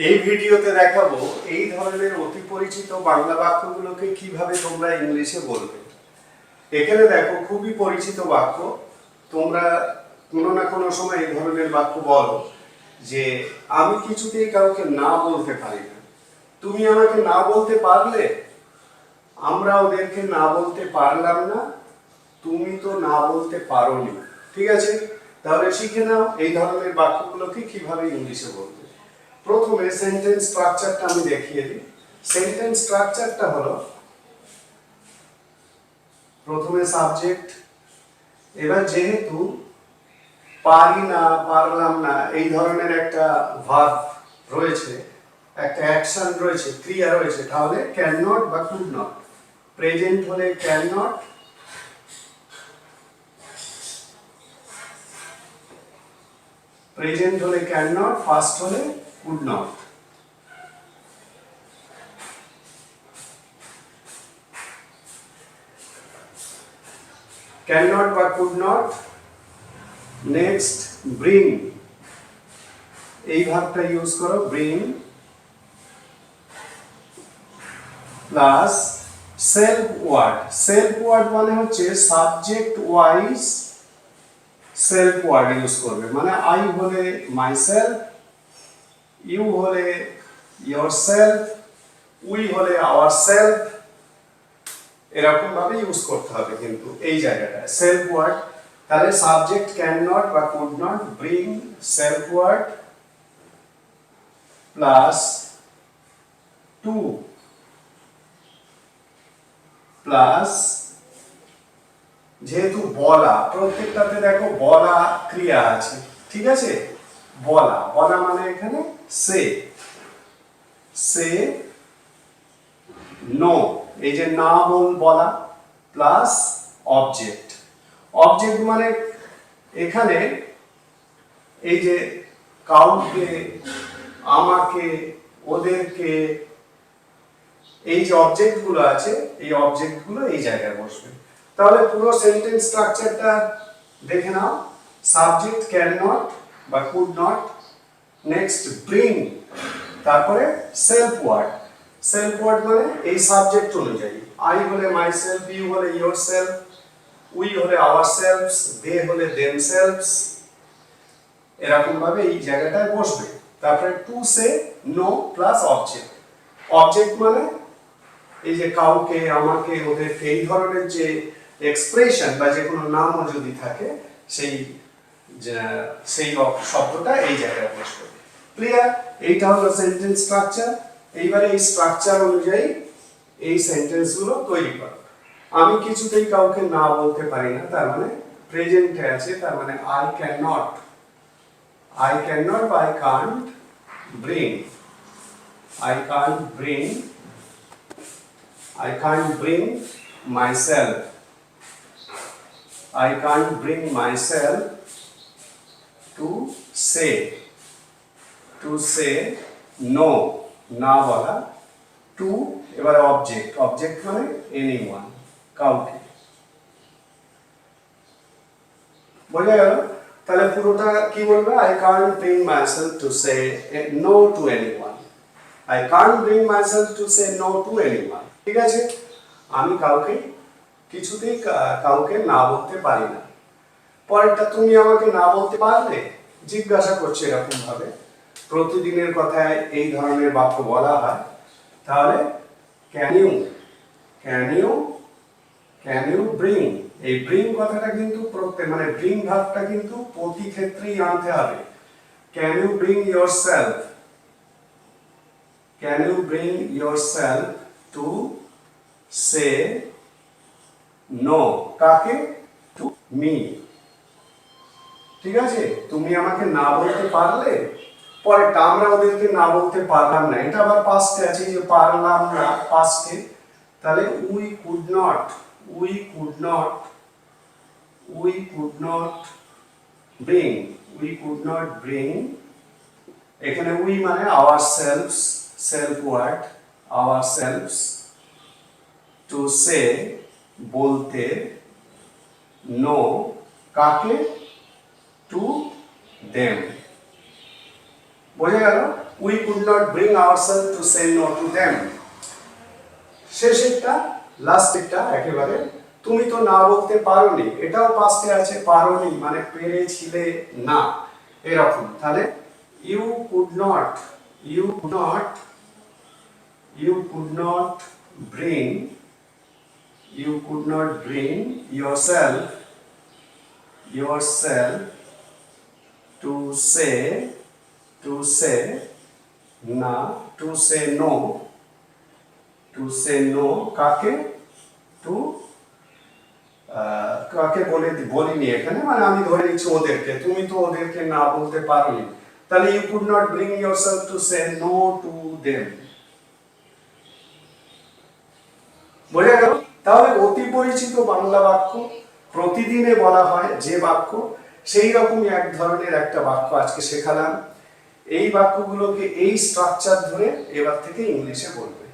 এই ভিডিওতে দেখাবো এই ধরনের অতি পরিচিত বাংলা বাক্যগুলোকে কিভাবে তোমরা ইংলিশে বলবে। এখানে দেখো খুবই পরিচিত বাক্য, তোমরা কোনো না কোনো সময় এই ধরনের বাক্য বলো যে আমি কিছুতেই কাউকে না বলতে পারি না, তুমি আমাকে না বলতে পারলে, আমরা ওদেরকে না বলতে পারলাম না, তুমি তো না বলতে পারোনি। ঠিক আছে, তাহলে শিখে নাও এই ধরনের বাক্যগুলোকে কিভাবে ইংলিশে বলবে। প্রথমে সেন্টেন্স স্ট্রাকচারটা আমি দেখিয়ে দিই। সেন্টেন্স স্ট্রাকচারটা হলো প্রথমে সাবজেক্ট, এবার যেহেতু পারি না, পারলাম না এই ধরনের একটা ভার্ব রয়েছে, একটা অ্যাকশন রয়েছে, ক্রিয়া রয়েছে, তাহলে ক্যান নট বা কুড নট। প্রেজেন্ট হলে ক্যান নট, প্রেজেন্ট হলে ক্যান নট, ফার্স্ট হলে কুড নট। ক্যান নট বা কুড নট। নেক্সট ব্রিং, এই ভার্বটা ইউজ করো, bring plus self word. Self word মানে হচ্ছে subject wise self word use করবে, মানে আই হলে মাই সেলফ, ইউ হলে ইয়োর সেলফ, উই হলে আওয়ার সেলফ, এরকম ভাবে ইউজ করতে হবে কিন্তু এই জায়গাটায় সেলফ ওয়ার্ড। তাহলে সাবজেক্ট ক্যান নট বা could not, bring self word plus to plus যেহেতু বলা, প্রত্যেকটাতে দেখো বলা ক্রিয়া আছে, ঠিক আছে, বলা, বলা মানে এখানে সে, সে নো, এই যে না বলা প্লাস অবজেক্ট। অবজেক্ট মানে এখানে এই যে কাউকে, আমাকে, ওদেরকে, এই যে অবজেক্ট গুলো আছে, এই অবজেক্ট গুলো এই জায়গায় বসবে। তাহলে পুরো সেন্টেন্স স্ট্রাকচারটা দেখে নাও। সাবজেক্ট ক্যান নট বা কুড নট, নেক্সট ব্রিং, তারপরে সেলফ ওয়ার্ড। সেলফ ওয়ার্ড মানে এই সাবজেক্ট অনুযায়ী, আই হলে মাই সেলফ, ইউ হলে ইয়োর সেলফ, উই হলে আওয়ার সেলফস, দে হলে দেম সেলফস, এরকম ভাবে এই জায়গাটায় বসবে। তারপরে to say no plus object. Object মানে এই যে কাউকে, আমাকে, ওদেরকে, এই ধরনের যে এক্সপ্রেশন বা যে কোনো নামও যদি থাকে সেই সেই শব্দটা এই জায়গায় বসবে। ক্লিয়ার? এইটা হলো সেন্টেন্স স্ট্রাকচার। এইবারে এই স্ট্রাকচার অনুযায়ী এই সেন্টেন্সগুলো তৈরি করো। আমি কিছুতেই কাউকে না বলতে পারি না, তার মানে প্রেজেন্টে আছে, তার মানে I can not, I can not বা I can't bring, I can't bring, I can't bring myself, I can't bring myself to say no, না বলা, to এবারে অবজেক্ট, অবজেক্ট মানে এনিওয়ান, কাউকে। বোঝা গেল? তাহলে পুরোটা কি বলবে? I can't bring myself to say no to anyone, I can't bring myself to say no to anyone. ঠিক আছে, আমি কাউকে কিছুতেই কাউকে না বলতে পারি না। পরেরটা, তুমি আমাকে না বলতে পারলে, জিজ্ঞাসা করছে এরকম ভাবে। প্রতিদিনের কথায় এই ধরনের বাক্য বলা হয়, তাহলে can you, can you, can you bring. এই ব্রিং কথাটা কিন্তু প্রত্যেক, মানে ব্রিং ভাবটা কিন্তু প্রতি ক্ষেত্রেই আনতে হবে। Can you bring yourself, can you bring yourself to say no, কাকে? To me. ঠিক আছে, তুমি আমাকে না বলতে পারলে, পরেরটা আমরা ওদেরকে না বলতে পারলাম না, এটা আবার পাস্টে আছে, যে পারলাম না পাস্টে, তাহলে we could not, we could not, we could not bring, we could not bring, এখানে উই মানে ourselves, self word, ourselves, to say বলতে, নো কাকে? To them. বোঝা গেল? We could not bring ourselves to say no to them. শেষেরটা, লাস্টেরটা একেবারে, তুমি তো না বলতে পারোনি, এটাও পাস্টে আছে, পারোনি মানে পেরেছিলে না, এরকম। তাহলে you could not, you not, you could not bring, you could not bring yourself to say না, to say no, কাকে, to কাকে বলিনি এখানে, মানে আমি ধরে নিচ্ছি ওদেরকে, তুমি তো ওদেরকে না বলতে পারোনি, তাহলে you could not bring yourself to say no to them। বোঝা গেল? তাহলে অতি পরিচিত বাংলা বাক্য, প্রতিদিনে বলা হয় যে বাক্য, সেই রকমই এক ধরনের একটা বাক্য আজকে শেখালাম। এই বাক্যগুলোকে এই স্ট্রাকচার ধরে এবার থেকে ইংলিশে বলবে।